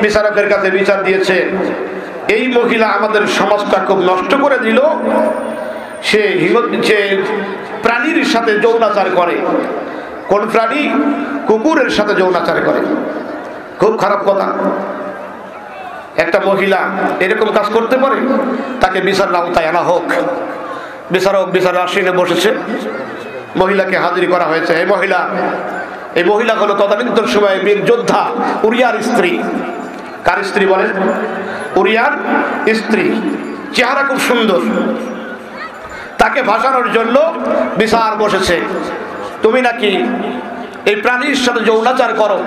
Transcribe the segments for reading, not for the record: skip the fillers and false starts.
বিচারকের কাছে বিচার দিয়েছে, এই মহিলা আমাদের সমাজটা খুব নষ্ট করে দিল, সে প্রাণীর সাথে যৌনাচার করে। কোন প্রাণী? কুকুরের সাথে যৌনাচার করে। খুব খারাপ কথা। একটা মহিলা এরকম কাজ করতে পারে? তাকে বিচার আওতায় আনা হোক। বিচারক বিচার আসনে বসেছে, মহিলাকে হাজির করা হয়েছে। এই মহিলা হলো তদানীন্তন সময়ে বীর যোদ্ধা উরিয়ার স্ত্রী। কার স্ত্রী বলেন? উরিয়ার স্ত্রী। চেহারা খুব সুন্দর। তাকে ভাসানোর জন্য বিচার বসেছে। তুমি নাকি এই প্রাণীর সাথে যৌনাচার করো।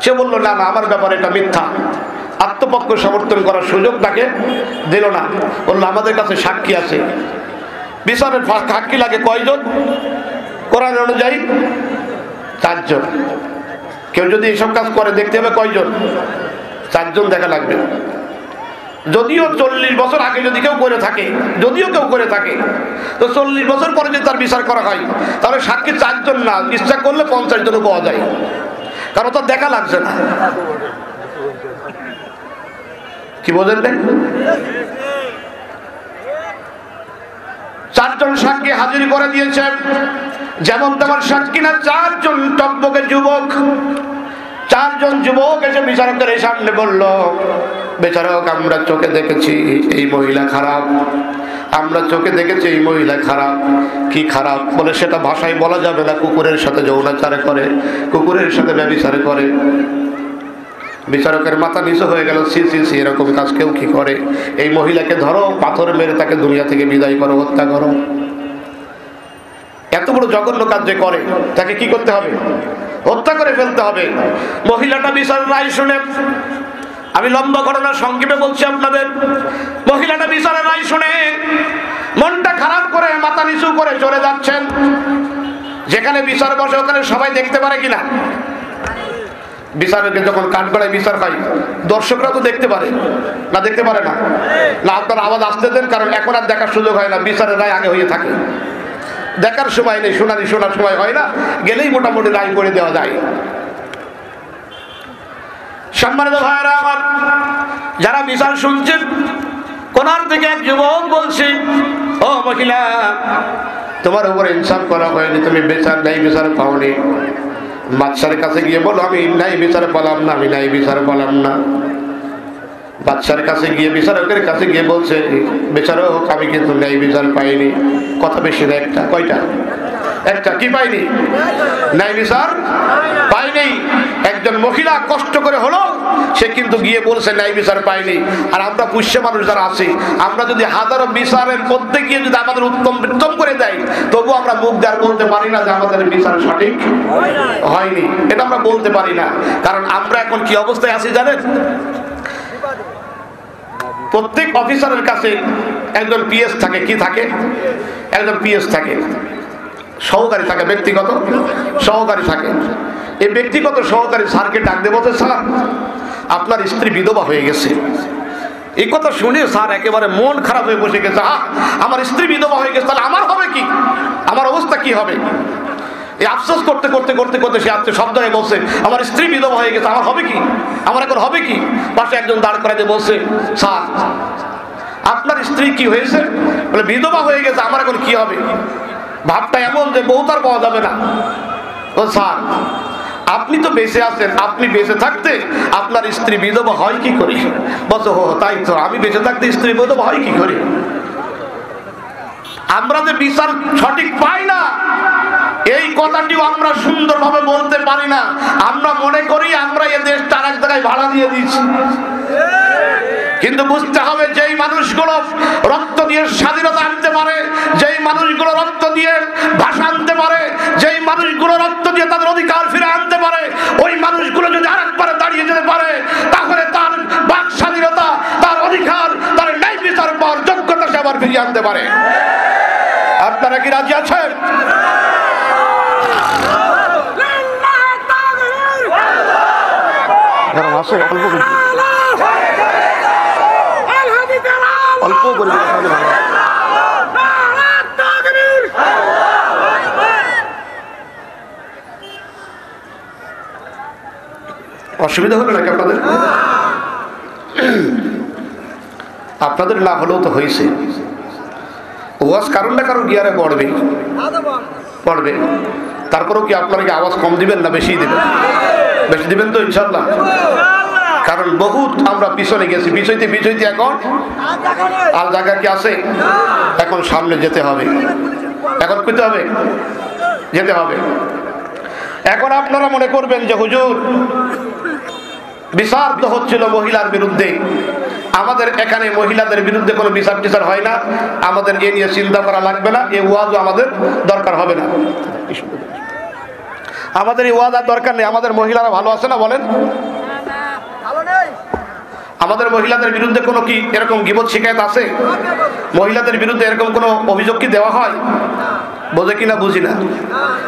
সে বলল, না না, আমার ব্যাপারে এটা মিথ্যা। আত্মপক্ষ সমর্থন করার সুযোগ তাকে দিল না। বললো, আমাদের কাছে সাক্ষী আছে। বিচারের সাক্ষী লাগে কয়জন? কোরআন অনুযায়ী 4 জন। কেউ যদি এইসব কাজ করে দেখতে হবে কয়জন? 4 জন দেখা লাগবে। যদিও 40 বছর আগে যদি কেউ করে থাকে, তো 40 বছর পরে যদি তার বিচার করা হয়, তাহলে সাক্ষী 4 জন না, ইচ্ছা করলে 50 জনও পাওয়া যায়, কারণ তার দেখা লাগছে না। কি বোঝেন? 4 জন সাক্ষী হাজির করে দিয়েছেন। যেমন তেমন সাক্ষী না, 4 জন টকবকে যুবক। 4 জন যুবক এসে বিচারকের সামনে বলল, বিচারক, আমরা চোখে দেখেছি এই মহিলা খারাপ, আমরা চোখে দেখেছি এই মহিলা খারাপ। কি খারাপ? বলে সেটা ভাষায় বলা যাবে না। কুকুরের সাথে যৌনাচার করে, কুকুরের সাথে ব্যভিচার করে। বিচারকের মাথা নিচু হয়ে গেল। সি সি সি, এরকম কাজ কেউ কি করে? এই মহিলাকে ধরো, পাথর মেরে তাকে দুনিয়া থেকে বিদায় করো, হত্যা করো। এত বড় জঘন্য কাজ যে করে, তাকে কি করতে হবে? হত্যা করে ফেলতে হবে। মহিলাটা বিচারের রায় শুনে, আমি লম্বা ঘটনা সংক্ষেপে বলছি আপনাদের। মহিলাটা বিচারের রায় শুনে মনটা খারাপ করে মাথা নিচু করে চলে যাচ্ছেন। যেখানে বিচার বসে ওখানে সবাই দেখতে পারে কিনা? বিচারকে যখন কাঠগড়ায় বিচার হয়, দর্শকরা তো দেখতে পারে না? দেখতে পারে না? না, আপনার আওয়াজ আসতে দেন, কারণ এখন আর দেখার সুযোগ হয় না। বিচারের রায় আগে হয়ে থাকে, দেখার সময় নেই, শোনার সময় হয় না, গেলেই মোটামুটি রায় করে দেওয়া যায়। সম্মানিত ভাইরা আমার, যারা বিচার শুনছেন, কোনার থেকে এক যুবক বলছে, ও মহিলা, তোমার উপর ইনসাফ করা হয়নি, তুমি ন্যায় বিচার পাওনি। বাদশার কাছে গিয়ে বলো, আমি ন্যায় বিচার পেলাম না, আমি ন্যায় বিচার পেলাম না। বাদশার কাছে গিয়ে, বিচারকের কাছে গিয়ে বলছে, বিচারক, আমি কিন্তু ন্যায় বিচার পাইনি। কথা বেশি না, একটা। কয়টা? একটা। কি পাইনি? ন্যায় বিচার পাইনি। একজন মহিলা কষ্ট করে হলো, সে কিন্তু গিয়ে বলছে ন্যায় বিচার পাইনি। আর আমরা পুষ্য মানুষ যারা আছি, আমরা যদি হাজারো বিচারের মধ্যে গিয়ে যদি আমাদের উত্তম করে দেয়, তবু আমরা মুখ দ্বার বলতে পারি না যে আমাদের বিচার সঠিক হয়নি। এটা আমরা বলতে পারি না, কারণ আমরা এখন কি অবস্থায় আছি জানেন? প্রত্যেক অফিসারের কাছে একজন পিএস থাকে। কি থাকে? একজন পিএস থাকে, সহকারী থাকে, ব্যক্তিগত সহকারী থাকে। এই ব্যক্তিগত সহকারী স্যারকে ডাক দিয়ে বলছে, স্যার, আপনার স্ত্রী বিধবা হয়ে গেছে। এই কথা শুনে স্যার একেবারে মন খারাপ হয়ে বসে গেছে। আমার স্ত্রী বিধবা হয়ে গেছে, তাহলে আমার হবে কি? আমার অবস্থা কি হবে? এই আফসোস করতে করতে করতে করতে সে আজকে শব্দ হয়ে বলছে, আমার স্ত্রী বিধবা হয়ে গেছে, আমার হবে কি? আমার এখন হবে কি? পাশে একজন দাঁড় করাতে বলছে, স্যার, আপনার স্ত্রী কি হয়েছে? বলে, বিধবা হয়ে গেছে, আমার এখন কি হবে? ভাবটা এমন যে বউ তার পাওয়া যাবে না। স্যার, আপনি তো বেঁচে আছেন, আপনি বেঁচে থাকতে আপনার স্ত্রী বিধবা হয় কি করে? বলছে, ও তাই তো, আমি বেঁচে থাকতে স্ত্রী বিধবা হয় কি করে? আমরা যে বিচার সঠিক পাই না, এই কথাটিও আমরা সুন্দরভাবে বলতে পারি না। আমরা মনে করি আমরা এ দেশটা আরেক জায়গায় ভাড়া দিয়ে দিচ্ছি। কিন্তু বুঝতে হবে, যেই মানুষগুলো রক্ত দিয়ে স্বাধীনতা আনতে পারে, যেই মানুষগুলো রক্ত দিয়ে ভাষা আনতে পারে, যেই মানুষগুলো রক্ত দিয়ে তাদের অধিকার ফিরে আনতে পারে, ওই মানুষগুলো যদি আরেকবারে দাঁড়িয়ে যেতে পারে, তাহলে তার বাক স্বাধীনতা, তার অধিকার, তার ন্যায় বিচার পাওয়ার যোগ্যতা সে আবার ফিরিয়ে আনতে পারে। আপনারা কি রাজি আছেন? অল্প করে অসুবিধা হলো নাকি আপনাদের? আপনাদের না হলেও তো হয়েছে। ওয়াজ কারণ না কারণ গিয়ারে পড়বে। তারপরেও কি আপনারা কি আওয়াজ কম দিবেন না বেশি দিবেন? বেশি দিবেন তো ইনশাল্লাহ। কারণ বহুত আমরা পিছনে গেছি, পিছইতে এখন আর জায়গা কি আছে? এখন সামনে যেতে হবে, এখন করতে হবে, যেতে হবে। এখন আপনারা মনে করবেন যে হুজুর বিচার তো হচ্ছিল মহিলার বিরুদ্ধে, আমাদের এখানে মহিলাদের বিরুদ্ধে কোনো বিচার টিচার হয় না, আমাদের এ নিয়ে চিন্তা করা লাগবে না, এই ওয়াজও আমাদের দরকার হবে না। আমাদের এই ওয়াজ আর দরকার নেই, আমাদের মহিলারা ভালো আছে না বলেন? আমাদের মহিলাদের বিরুদ্ধে কোনো কি এরকম গীবত শিকায়ত আছে? মহিলাদের বিরুদ্ধে এরকম কোনো অভিযোগ কি দেওয়া হয়? বোঝে কিনা বুঝি না।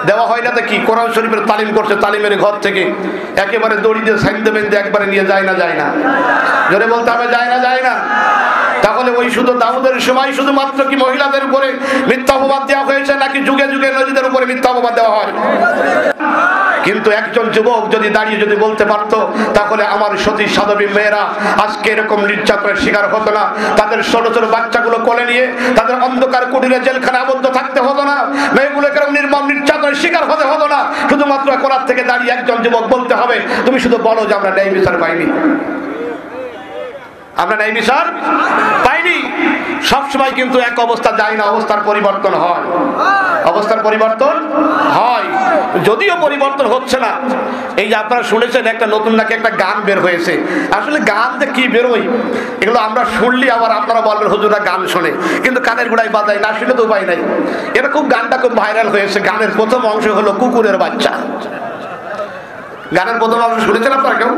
দেওয়া হয় না তো কি? কোরআন শরীফের তালিম করছে, তালিমের ঘর থেকে একেবারে দড়ি দিয়ে সাইন্দে বেঁধে একবারে নিয়ে যায় না? জোরে বলতে হবে, যায় না। তাহলে ওই শুধু দাউদের সময় শুধুমাত্র কি মহিলাদের উপরে মিথ্যা অপবাদ দেওয়া হয়েছে, নাকি যুগে যুগে নবীদের উপরে মিথ্যা অপবাদ দেওয়া হয়? কিন্তু একজন যুবক যদি দাঁড়িয়ে যদি বলতে পারত, তাহলে আমার সতী সাধবী মেয়েরা আজকে এরকম নির্যাতনের শিকার হতো না, তাদের ছোট ছোট বাচ্চাগুলো কোলে নিয়ে তাদের অন্ধকার কুটিরে জেলখানে আবদ্ধ থাকতে হতো না, মেয়েগুলো এরকম নির্মম নির্যাতনের শিকার হতে হতো না। শুধুমাত্র কোরআন থেকে দাঁড়িয়ে একজন যুবক বলতে হবে, তুমি শুধু বলো যে আমরা ন্যায় বিচার পাইনি, আমরা ন্যায় বিচার পাইনি। সবসময় কিন্তু এক অবস্থা যায় না, অবস্থার পরিবর্তন হয়, অবস্থার পরিবর্তন হয়। যদিও পরিবর্তন হচ্ছে না, এই যে আপনারা শুনেছেন একটা নতুন নাকি একটা গান বের হয়েছে। আসলে গান যে কি বেরোয় এগুলো আমরা শুনলি আবার আপনারা বলবেন হুজুরা গান শোনে, কিন্তু কানের গোড়ায় বাজায় না, শুনে তো উপায় নাই। এটা খুব গানটা খুব ভাইরাল হয়েছে। গানের প্রথম অংশ হলো কুকুরের বাচ্চা। গানের প্রথম অংশ শুনেছেন আপনারা কেউ?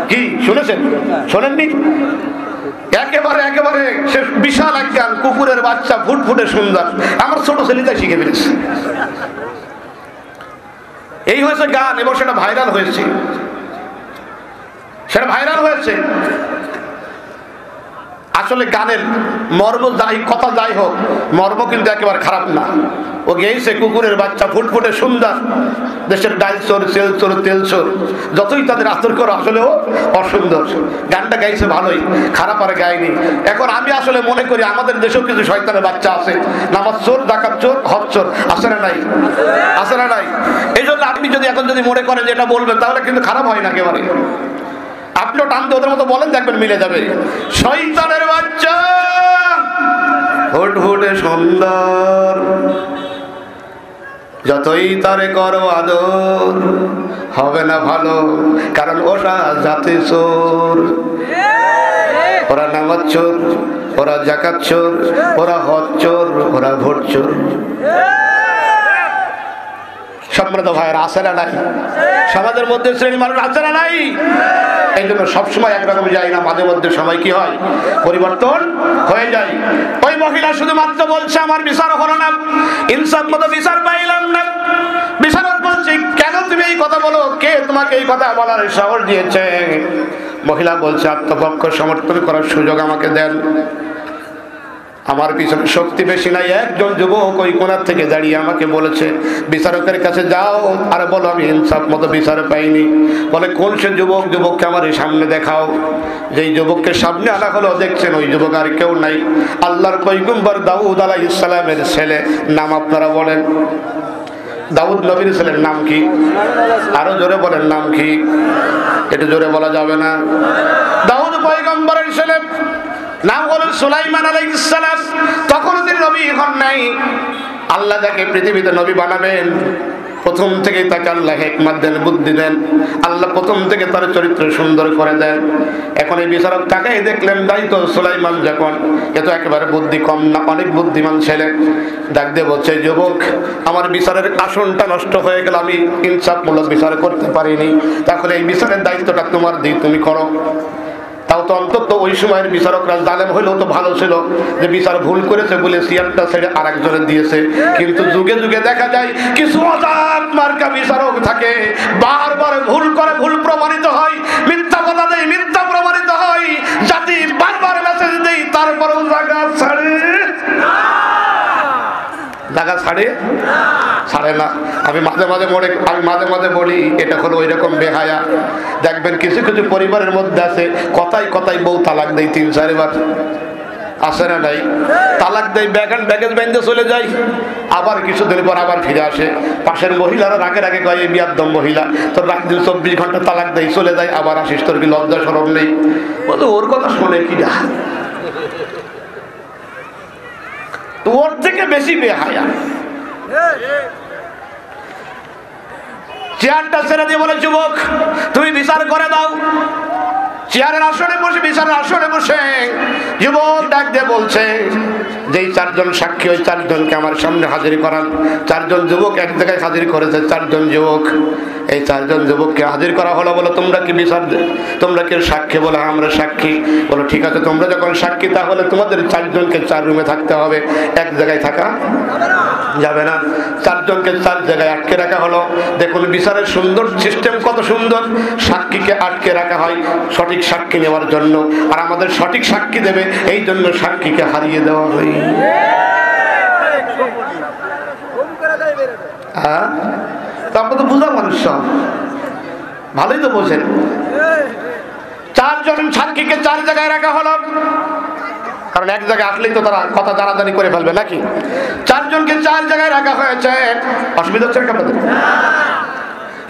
কি শুনেছেন? শোনেননি? একেবারে সে বিশাল এক গান, কুকুরের বাচ্চা ফুটফুটে সুন্দর। আমার ছোট ছেলেটা শিখে ফেলেছে। এই হয়েছে গান, এবং সেটা ভাইরাল হয়েছে, আসলে গানের মর্ম যাই, কথা যাই হোক, মর্ম কিন্তু একেবারে খারাপ না। ও গেয়েছে কুকুরের বাচ্চা ফুটফুটে সুন্দর, দেশের ডাইল চোর, তেল চোর, তেল চোর, যতই তাদের আদর করো আসলে ও অসুন্দর। গানটা গাইছে ভালোই, খারাপ আর গায়নি। এখন আমি আসলে মনে করি আমাদের দেশেও কিছু শয়তানের বাচ্চা আছে, নামাজ চোর, ডাকাত চোর, হক চোর, আছে না নাই? আছে না নাই? এই জন্য আপনি যদি এখন যদি মনে করেন যে এটা বলবেন, তাহলে কিন্তু খারাপ হয় না একেবারে। আপনিও টানতে ওদের মতো বলেন, দেখবেন মিলে যাবে। শয়তানের বাচ্চা ফুটফুটে সুন্দর, যতই তারে করো আদর হবে না ভালো, কারণ ওরা জাতি চোর। ওরা নামাজ চোর, ওরা জাকাত চোর, ওরা হজ চোর, ওরা ভোট চোর। সম্মানিত ভাইয়েরা, আছে না নাই? সমাজের মধ্যে শ্রেণী মানুষ আছে না নাই? এই জন্য সবসময় একরকম যায় না, মাঝে মধ্যে সময় কি হয়, পরিবর্তন হয়ে যায়। ওই মহিলা শুধুমাত্র বলছে আমার বিচার হলো না, ইনসাফ মতো বিচার পাইলাম না। বিচারক বলছে কেন তুমি এই কথা বলো, কে তোমাকে এই কথা বলার সাহস দিয়েছে? মহিলা বলছে আত্মপক্ষ সমর্থন করার সুযোগ আমাকে দেন, আমার পিছনে শক্তি বেশি নাই। একজন যুবক ওই কোণার থেকে দাঁড়িয়ে আমাকে বলেছে বিচারকের কাছে যাও আর বলো আমি ইনসাফ মতো বিচার পাইনি। বলে কোন সে যুবক? যুবককে আমার এই সামনে দেখাও। যেই যুবককে সামনে আনা হলো, দেখছেন ওই যুবক আর কেউ নাই, আল্লাহর পয়গম্বর দাউদ আলাইহিস সালামের ছেলে। নাম আপনারা বলেন, দাউদ নবীর ছেলের নাম কি? আরো জোরে বলেন, নাম কি? একটু জোরে বলা যাবে না? দাউদ পয়গম্বরের ছেলে, নাম হলেন সুলাইমান আলাইহিস সালাম। তখন তিনি নবী হন নাই। আল্লাহ যাকে পৃথিবীতে নবী বানাবেন, প্রথম থেকে তাকে আল্লাহ হিকমত দেন, বুদ্ধি দেন। আল্লাহ প্রথম থেকে তার চরিত্র সুন্দর করে দেন। এখন এই বিচারক তাকেই দেখলেন, তাই তো সুলাইমান যখন, এ তো একেবারে বুদ্ধি কম না, অনেক বুদ্ধিমান ছেলে। ডাক দিয়ে বলছে যুবক, আমার বিচারের আসনটা নষ্ট হয়ে গেল, আমি ইনসাফমূলক বিচার করতে পারিনি, তাহলে এই বিচারের দায়িত্বটা তোমার দিই, তুমি করো। তাও তো অন্তত ওই সময়ের বিচারকরা জালেম হইলেও তো ভালো ছিল, যে বিচার ভুল করেছে বলে সিয়ারটা ছেড়ে আরেকজনের দিয়েছে। কিন্তু যুগে যুগে দেখা যায় কিছু অজাত মার্কা বিচারক থাকে, বারবার ভুল করে, ভুল প্রমাণিত হয়, মিথ্যা কথা দেয়, মিথ্যা প্রমাণিত হয়, জাতি বারবার মেসেজ দেয়, তারপরেও জায়গা ছাড়ে না। আমি মাঝে মাঝে বলি এটা হলো ওই রকম বেহায়া। দেখবেন কিছু কিছু পরিবারের মধ্যে আছে কথায় কথায় বউ তালাক দেয় 3-4 বার। আছে না নাই? তালাক দেয়, ব্যাগেজ বেঁধে চলে যায়, আবার কিছুদিন পর আবার ফিরে আসে। পাশের মহিলারা রাগে রাগে কয়, এই বিয়াদ্দম মহিলা, তোর রাত দিন 24 ঘন্টা তালাক দেয়, চলে যায়, আবার আসিস, তোর কি লজ্জা শরম নেই? বলে ওর কথা শুনে কি না, তো ওর থেকে বেশি বেহায়া। চেয়ারটা ছেড়ে দিয়ে বলে, যুবক তুমি বিচার করে দাও। চেয়ারের আসনে বসে, বিচারের আসনে বসে যুবক ডাক দিয়ে বলছে, যেই 4 জন সাক্ষী, ওই 4 জনকে আমার সামনে হাজির করান। 4 জন যুবক এক জায়গায় হাজির করেছে, 4 জন যুবক। এই 4 জন যুবককে হাজির করা হলো। বলো তোমরা কি বিচার, তোমরা কি সাক্ষী? বলে আমরা সাক্ষী। বলো ঠিক আছে, তোমরা যখন সাক্ষী তাহলে তোমাদের 4 জনকে 4 রুমে থাকতে হবে, এক জায়গায় থাকা যাবে না। 4 জনকে 4 জায়গায় আটকে রাখা হলো। দেখুন বিচারের সুন্দর সিস্টেম, কত সুন্দর। সাক্ষীকে আটকে রাখা হয় সঠিক সাক্ষী নেওয়ার জন্য, আর আমাদের সঠিক সাক্ষী দেবে এই জন্য সাক্ষীকে হারিয়ে দেওয়া হয়। হ্যাঁ, তারপর তো বুঝা মানুষ সব ভালোই তো বোঝেন। 4 জন সাক্ষীকে 4 জায়গায় রাখা হলো, কারণ এক জায়গায় আসলেই তো তারা কথা জানাজানি করে ফেলবে নাকি। 4 জনকে 4 জায়গায় রাখা হয়েছে। অসুবিধা হচ্ছে নাকি আপনাদের?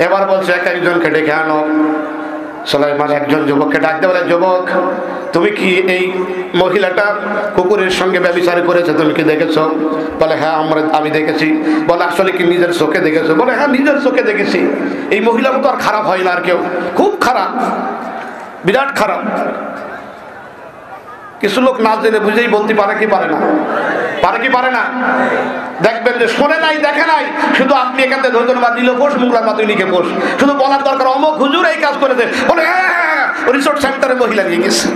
এবার বলছে এক একজনকে ডেকে আনো। সুলাইমান একজন যুবককে ডাকতে বলে, যুবক তুমি কি এই মহিলাটা কুকুরের সঙ্গে ব্যভিচার করেছে, তুমি কি দেখেছো? বলে হ্যাঁ আমি দেখেছি। বলে আসলে কি নিজের চোখে দেখেছো? বলে হ্যাঁ নিজের চোখে দেখেছি। এই মহিলা মতো আর খারাপ হয় না আর কেউ, খুব খারাপ, বিরাট খারাপ। কিছু লোক না জেনে বুঝেই বলতে পারে কি পারে না, পারে কি পারে না। দেখবেন যে শোনে নাই, দেখে নাই, শুধু আপনি এখান থেকে ধৈর্য বা দিল পোষ, মুগলার মা তুই লিখে পোষ, শুধু বলার দরকার অমুক হুজুর এই কাজ করেছে। বলে হ্যাঁ রিসোর্ট সেন্টারে মহিলা নিয়ে গেছে,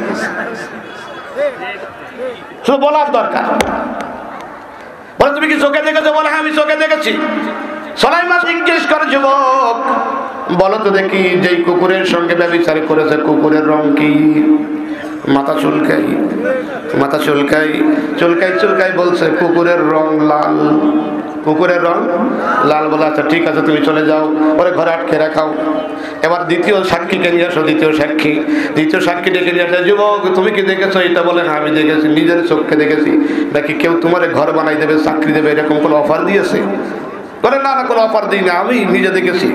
শুধু বলার দরকার। বলে তুমি কি চোখে দেখেছো? বলে হ্যাঁ আমি চোখে দেখেছি। সুলাইমান জিজ্ঞেস করে, যুবক বলো তো দেখি, যেই কুকুরের সঙ্গে ব্যভিচার করেছে কুকুরের রং কি? মাথা চুলকাই, মাথা চুলকাই, চুলকাই চুলকাই বলছে কুকুরের রং লাল। কুকুরের রং লাল। বলে আচ্ছা ঠিক আছে তুমি চলে যাও, পরে ঘরে আটকে রাখাও। এবার দ্বিতীয় সাক্ষীকে নিয়ে আসো। দ্বিতীয় সাক্ষী ডেকে নিয়ে আসে, যুবক তুমি কি দেখেছো এটা? বলে হ্যাঁ আমি দেখেছি, নিজের চোখকে দেখেছি। নাকি কেউ তোমার ঘর বানাই দেবে, চাকরি দেবে, এরকম কোনো অফার দিয়েছে? বলে না না কোনো অফার দিই না, আমি নিজে দেখেছি।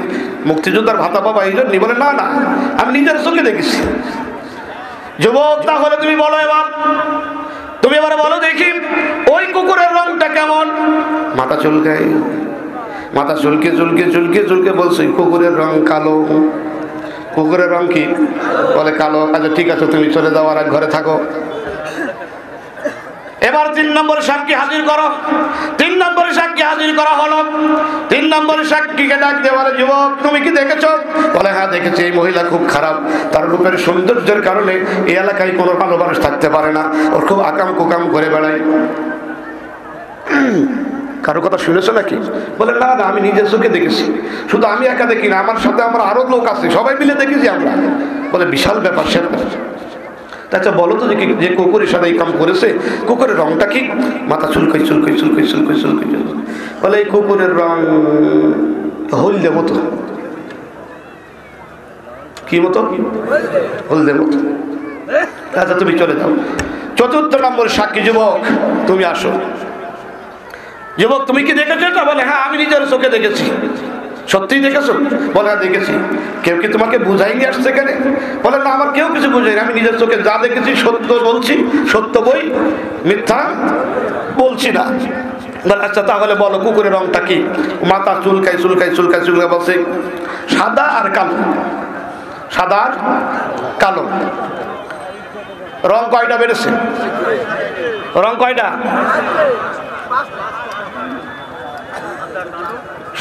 মুক্তিযোদ্ধার ভাতা পাবা এই জন্য? বলে না না আমি নিজের চোখে দেখেছি। যুবক তাহলে তুমি বলো, এবার তুমি এবার বলো দেখি ওই কুকুরের রংটা কেমন? মাথা চুলকায়, মাথা চুলকে চুলকে চুলকে চুলকে বলছে কুকুরের রং কালো। কুকুরের রং কি? বলে কালো। আচ্ছা ঠিক আছে তুমি চলে যাও, আর ঘরে থাকো। এবার 3 নম্বর সাক্ষী হাজির করো। 3 নম্বর সাক্ষী হাজির করা হলো। 3 নম্বর সাক্ষীকে ডাক দিয়ে বলে, যুবক তুমি কি দেখেছো? বলে হ্যাঁ দেখেছি, এই মহিলা খুব খারাপ, তার রূপের সৌন্দর্যের কারণে এই এলাকায় কোনো ভালো মানুষ থাকতে পারে না, ওর খুব আকাম কুকাম করে বেড়ায়। কারো কথা শুনেছো নাকি? বলে না না আমি নিজের চোখে দেখেছি। শুধু আমি একা দেখি না, আমার সাথে আমার আরো লোক আছে, সবাই মিলে দেখেছি আমরা। বলে বিশাল ব্যাপার সেটা। আচ্ছা বলো তো যে কুকুরের সাথে এই কাম করেছে কুকুরের রংটা কি? মাথা চুলকাই চুলকাই চুলকাই চুলকাই চুলকাই। বলে এই কুকুরের রং হলদে মতো। কি মতো? হলদে মতো। আচ্ছা তুমি চলে যাও। 4 নম্বর সাক্ষী, যুবক তুমি আসো। যুবক তুমি কি দেখেছো এটা? বলে হ্যাঁ আমি নিজের চোখে দেখেছি। সত্যিই দেখেছো? বলে হ্যাঁ দেখেছি। কেউ কি তোমাকে বুঝাইনি আসছে এখানে? বলে না আমার কেউ কিছু বুঝাইনি, আমি নিজের চোখে যা দেখেছি সত্য বলছি, সত্য বই, মিথ্যা বলছি না। বলে আচ্ছা তাহলে বলো কুকুরের রংটা কি? মাথা চুলকাই চুলকাই চুলকাই চুলকাই বলছে সাদা আর কালো। সাদা আর কালো। রং কয়টা বেড়েছে? রং কয়টা?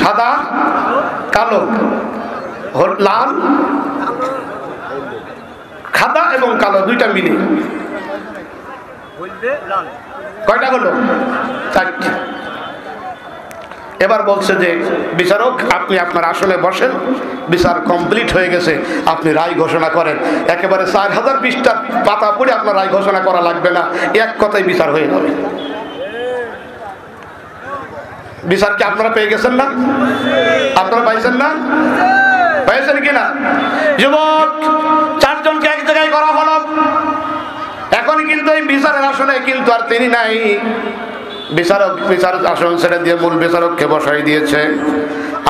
সাদা, কালো, লাল, সাদা এবং কালো দুইটা মিলে কয়টা হলো? 4টি। এবার বলছে যে বিচারক আপনি আপনার আসনে বসেন, বিচার কমপ্লিট হয়ে গেছে, আপনি রায় ঘোষণা করেন। একেবারে 4000 পৃষ্ঠার পাতা পড়ে আপনার রায় ঘোষণা করা লাগবে না, এক কথায় বিচার হয়ে যাবে। বিচার কি আপনারা পেয়ে গেছেন না? আপনারা পাইছেন না? পাইছেন কিনা? যুবক 4 জনকে এক জায়গায় করা হলো। এখন কিন্তু এই বিচারের আসনে আসনে কিন্তু আর তিনি নাই, বিচার আসন ছেড়ে দিয়ে মূল বিচারককে বসাই দিয়েছে।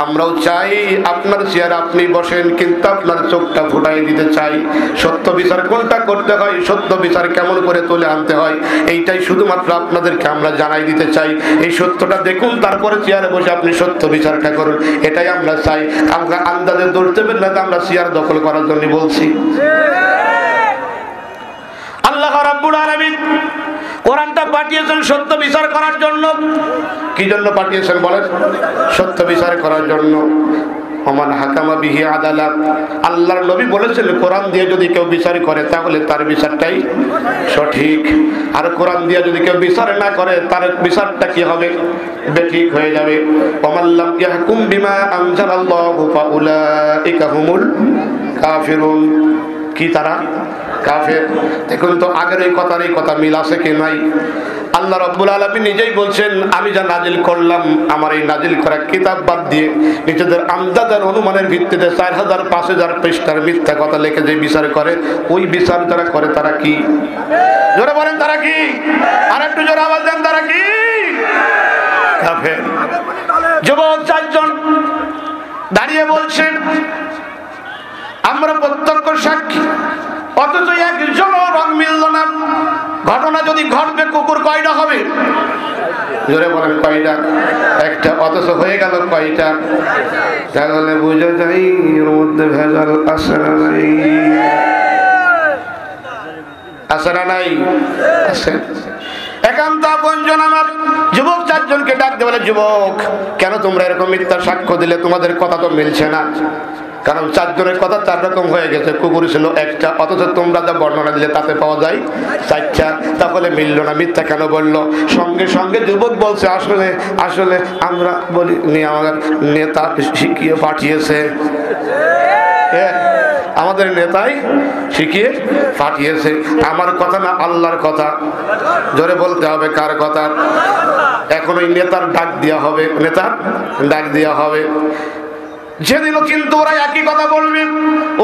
আমরাও চাই আপনার চেয়ার আপনি বসেন, কিন্তু আপনার চোখটা ফুটাই দিতে চাই। সত্য বিচার কোনটা করতে হয়, সত্য বিচার কেমন করে তুলে আনতে হয়, এইটাই শুধুমাত্র আপনাদেরকে আমরা জানাই দিতে চাই। এই সত্যটা দেখুন, তারপরে চেয়ারে বসে আপনি সত্য বিচারটা করুন, এটাই আমরা চাই। আমরা আন্দাজে দৌড় দেবেন না, আমরা চেয়ার দখল করার জন্য বলছি। আল্লাহ রাব্বুল আলামিন কোরআনটা পাঠিয়েছেন সত্য বিচার করার জন্য। কি জন্য পাঠিয়েছেন বলেন? সত্য বিচার করার জন্য। ওমান হাকামা বিহি আদালা, আল্লাহর নবী বলেছেন কোরআন দিয়ে যদি কেউ বিচার করে তাহলে তার বিচারটাই সঠিক, আর কোরআন দিয়ে যদি কেউ বিচার না করে তার বিচারটা কি হবে? বেঠিক হয়ে যাবে। ওমাল্লাম ইয়াহকুম বিমা আনজালাল্লাহু ফাউলাইকা হুমুল কাফিরুন, কি তারা? কাফের। দেখুন তো আগের এই কথার এই কথা মিল আছে কি নাই? আল্লাহ রাব্বুল আলামিন নিজেই বলছেন, আমি যা নাজিল করলাম আমার এই নাজিল করা কিতাব বাদ দিয়ে নিজেদের আন্দাজের অনুমানের ভিত্তিতে 4000-5000 পৃষ্ঠার মিথ্যা কথা লিখে যে বিচার করে, ওই বিচার যারা করে তারা কি? জোরে বলেন তারা কি? আর একটু জোরে আওয়াজ দেন, তারা কি? কাফের। যুবক 4 জন দাঁড়িয়ে বলছেন আমরা প্রত্যক্ষ সাক্ষী, অথচ একজন রং মিলল না। ঘটনা যদি ঘটবে কুকুর কয়টা হবে? জোরে বলেন কয়টা? একটা। অথচ হয়ে গেল কয়টা? তাহলে বুঝে যাই এর মধ্যে ভেজাল আছে না নাই? আছে না নাই? আছে। একান্ত আপনজন আমার যুবক 4 জনকে ডাক দিয়ে বলে, যুবক কেন তোমরা এরকম মিথ্যা সাক্ষ্য দিলে? তোমাদের কথা তো মিলছে না। কারণ 4 জনের কথা 4 রকম হয়ে গেছে। কুকুর ছিল একটা, অথচ তোমরা যা বর্ণনা দিলে তাতে পাওয়া যায় 4টা। তাহলে মিলল না, মিথ্যা কেন বললো? সঙ্গে সঙ্গে যুবক বলছে, আসলে আসলে আমরা বলি নি, আমাদের নেতা শিখিয়ে পাঠিয়েছে। আমাদের নেতাই শিখিয়ে পাঠিয়েছে। আমার কথা না, আল্লাহর কথা। জোরে বলতে হবে কার কথা? এখন ওই নেতার ডাক দেওয়া হবে, নেতার ডাক দেওয়া হবে। যেদিনও কিন্তু ওরা একই কথা বলবে।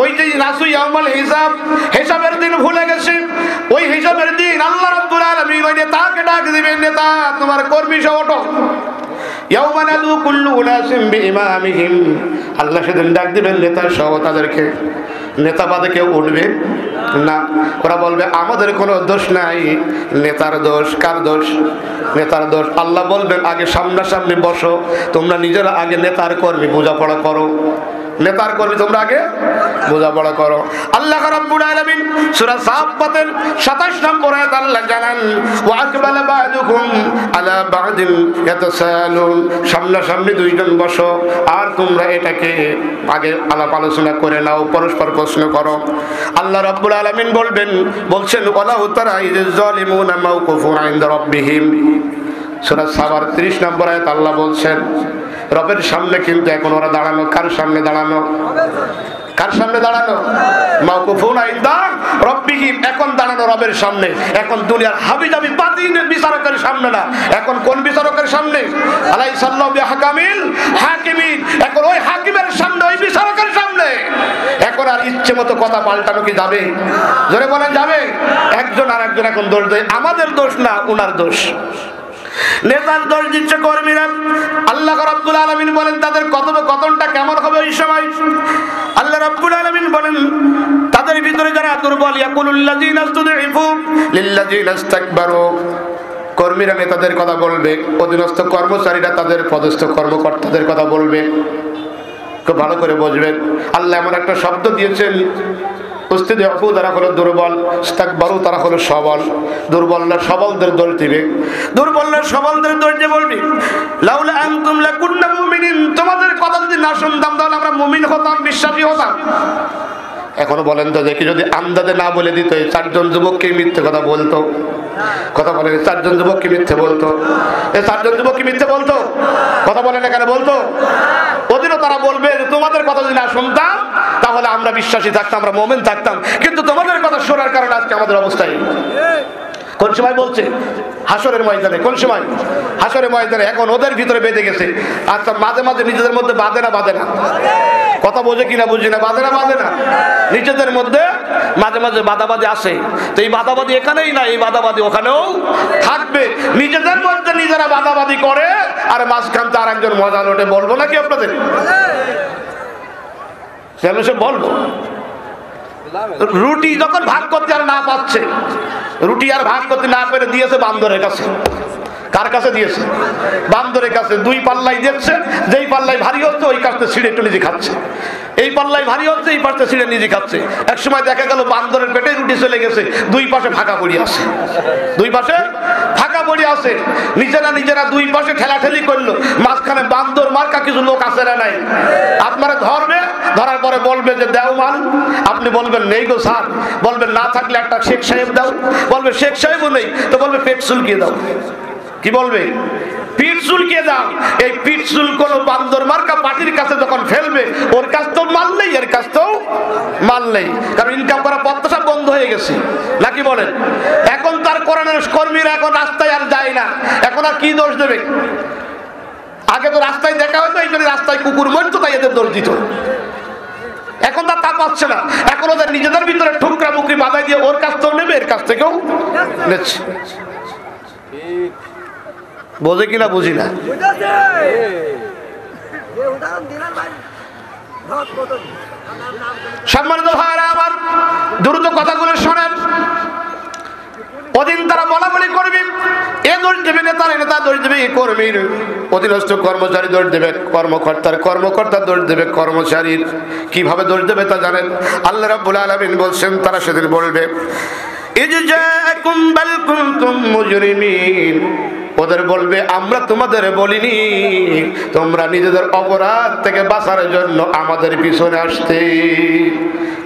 ওই যে নাসু ইয়াউমাল হিসাব, হিসাবের দিন ভুলে গেছে। ওই হিসাবের দিন আল্লাহ রাব্বুল আলামিন ওই নেতাকে ডাক দিবেন, নেতা তোমার কর্মী সহ ওঠো। ইয়াউমা নাদু কুল্লু উনাসিম বিইমামিহিম, আল্লাহ সেদিন ডাক দিবেন নেতা সহ তাদেরকে। নেতা বাদে কেউ উঠবে না। ওরা বলবে আমাদের কোনো দোষ নাই, নেতার দোষ। কার দোষ? নেতার দোষ। আল্লাহ বলবেন আগে সামনাসামনি বসো, তোমরা নিজেরা আগে নেতার কর্মী বোঝাপড়া করো। নেতার কর্মী তোমরা আগে বোঝাপড়া করো। আল্লাহ রাব্বুল আলামিন সূরা সাফফাতের 27 নম্বর আয়াত আল্লাহ জানান, ওয়া আকবালা বা'দুকুম আলা বা'দিন ইয়াতাসালুন, সামনাসামনি 2 জন বসো আর তোমরা এটাকে আগে আলাপ আলোচনা করে নাও, পরস্পর প্রশ্ন করো। আল্লাহ রাব্বুল আলামিন বলছেন ওয়ালা তারা ইযাজ জালিমুনা মাওকুফুন ইনদা রাব্বিহিম, সূরা সাবার 30 নম্বর আয়াত আল্লাহ বলছেন রবের সামনে কিন্তু এখন ওরা দাঁড়ানো। কার সামনে দাঁড়ানো? কার সামনে দাঁড়ানো? মাওকুফুন ইনদা রাব্বিহিম, এখন দাঁড়ানো রবের সামনে। এখন দুনিয়ার হাবিজাবি বাতিলের বিচারকের সামনে না, এখন কোন বিচারকের সামনে? আলাইসাল্লাহু বিহাকামিল হাকিমিন, এখন ওই হাকিমের সামনে, ওই বিচারকের সামনে। এখন আর ইচ্ছে মতো কথা পাল্টানো কি যাবে? জোরে বলেন যাবে? একজন আর একজন এখন দোষ দেয়। আমাদের দোষ না, উনার দোষ। নেতার দোষ দিচ্ছে কর্মীরা। আল্লাহ রাব্বুল আলামিন বলেন তাদের কথোপকথনটা কেমন হবে ওই সময়? আল্লাহ রাব্বুল আলামিন বলেন তাদের ভিতরে যারা দুর্বল, ইয়াকুলুল্লাযীনা ইসতুদঈফু লিল্লাযীনা ইসতাকবারু, কর্মীরা নেতাদের কথা বলবে, অধীনস্থ কর্মচারীরা তাদের পদস্থ কর্মকর্তাদের কথা বলবে। খুব ভালো করে বুঝবেন, আল্লাহ এমন একটা শব্দ দিয়েছেন, ইসতুদঈফু তারা হলো দুর্বল, ইসতাকবারু তারা হলো সবল। দুর্বলরা সবলদের দোষ দিবে, দুর্বলরা সবলদের দোষ দিয়ে বলবে লাউলা আনতুম লাকুন্না মুমিনিন, তোমাদের কথা যদি না শুনতাম তাহলে আমরা মুমিন হতাম, বিশ্বাসী হতাম। এখনো বলেন তো দেখি, যদি আন্দাজে না বলে দিত, এই 4 জন যুবককে মিথ্যে কথা বলতো? কথা বলেন, 4 জন যুবককে মিথ্যে বলতো? এই 4 জন যুবককে মিথ্যে বলতো? কথা বলেন এখানে বলতো? ওদিনও তারা বলবে যে তোমাদের কথা যদি না শুনতাম তাহলে আমরা বিশ্বাসী থাকতাম, আমরা মুমিন থাকতাম, কিন্তু তোমাদের কথা শোনার কারণে আজকে আমাদের অবস্থা এই। কোন সময় বলছে? হাসরের ময়দানে। কোন সময়? হাসরের ময়দানে। এখন ওদের ভিতরে বেঁধে গেছে। আচ্ছা মাঝে মাঝে নিজেদের মধ্যে বাঁধে না? কথা বোঝে কিনা বুঝি না, বাজে না বাজে না? নিজেদের মধ্যে মাঝে মাঝে বাদাবাদি আসে, তো এই বাদাবাদি এখানেই না, এই বাদাবাদি ওখানেও থাকবে। নিজেদের মধ্যে নিজেরা বাদাবাদি করে আর মাঝখান তো আর একজন মজা লোটে। বলবো নাকি আপনাদের? বলবো। রুটি যখন ভাগ করতে আর না পাচ্ছে, রুটি আর ভাগ করতে না পেরে দিয়েছে বান্দরের কাছে। কার কাছে দিয়েছে? বান্দরের কাছে। দুই পাল্লাই দিচ্ছে, যেই পাল্লাই ভারী হচ্ছে ওই কাছে ছিঁড়ে একটু নিজে খাচ্ছে, এই পাল্লাই ভারী হচ্ছে এই পাশে ছিঁড়ে নিজে খাচ্ছে। এক সময় দেখা গেল বান্দরের পেটে রুটি চলে গেছে, দুই পাশে ফাঁকা পড়ে আছে, দুই পাশে ফাঁকা পড়ে আছে। নিজেরা দুই পাশে ঠেলাঠেলি করলো, মাঝখানে বান্দর মার্কা কিছু লোক আছে না নাই? আপনারা ধরবে, ধরার পরে বলবে যে দেও মাল, আপনি বলবেন নেই গো স্যার, বলবেন না থাকলে একটা শেখ সাহেব দাও, বলবে শেখ সাহেবও নেই, তো বলবে পেট চুলকিয়ে দাও। কি বলবে? পিঠ চুলকিয়ে দাও। এই পিঠ চুলকোনো বান্দর মার্কা পার্টির কাছে যখন ফেলবে, ওর কাছ তো মানলেই এর কাছ তো মানলেই, কারণ ইনকাম করা পথটা সব বন্ধ হয়ে গেছে, নাকি বলেন? এখন তার কোরআনের কর্মীরা এখন রাস্তায় আর যায় না, এখন আর কি দোষ দেবে? আগে তো রাস্তায় দেখা হতো, এই জন্য রাস্তায় কুকুর মরতো তাই এদের দোষ দিত। এখন তা পাচ্ছে না, এখন ওদের নিজেদের ভিতরে ঠুকরা মুকরি বাধাই দিয়ে ওর কাছ থেকেও নেবে, এর কাছ থেকেও নিচ্ছে। বোঝে কিনা বুঝি না? সম্মানিত ভাইরা আমার, দ্রুত কথাগুলো শোনেন। ওদিন তারা বলা বলি করবে, এ দোষ দেবে নেতার, নেতা দোষ দেবে কর্মীর, অধীনস্থ কর্মচারী দোষ দেবে কর্মকর্তার, কর্মকর্তা দোষ দেবে কর্মচারীর। কিভাবে দোষ দেবে তা জানেন? আল্লাহ রাব্বুল আলামিন বলছেন, তারা সেদিন বলবে ইয জাআকুম বাল কুনতুম মুজরিমিন, ওদের বলবে আমরা তোমাদের বলিনি, তোমরা নিজেদের অপরাধ থেকে বাঁচার জন্য আমাদের পিছনে আসতে।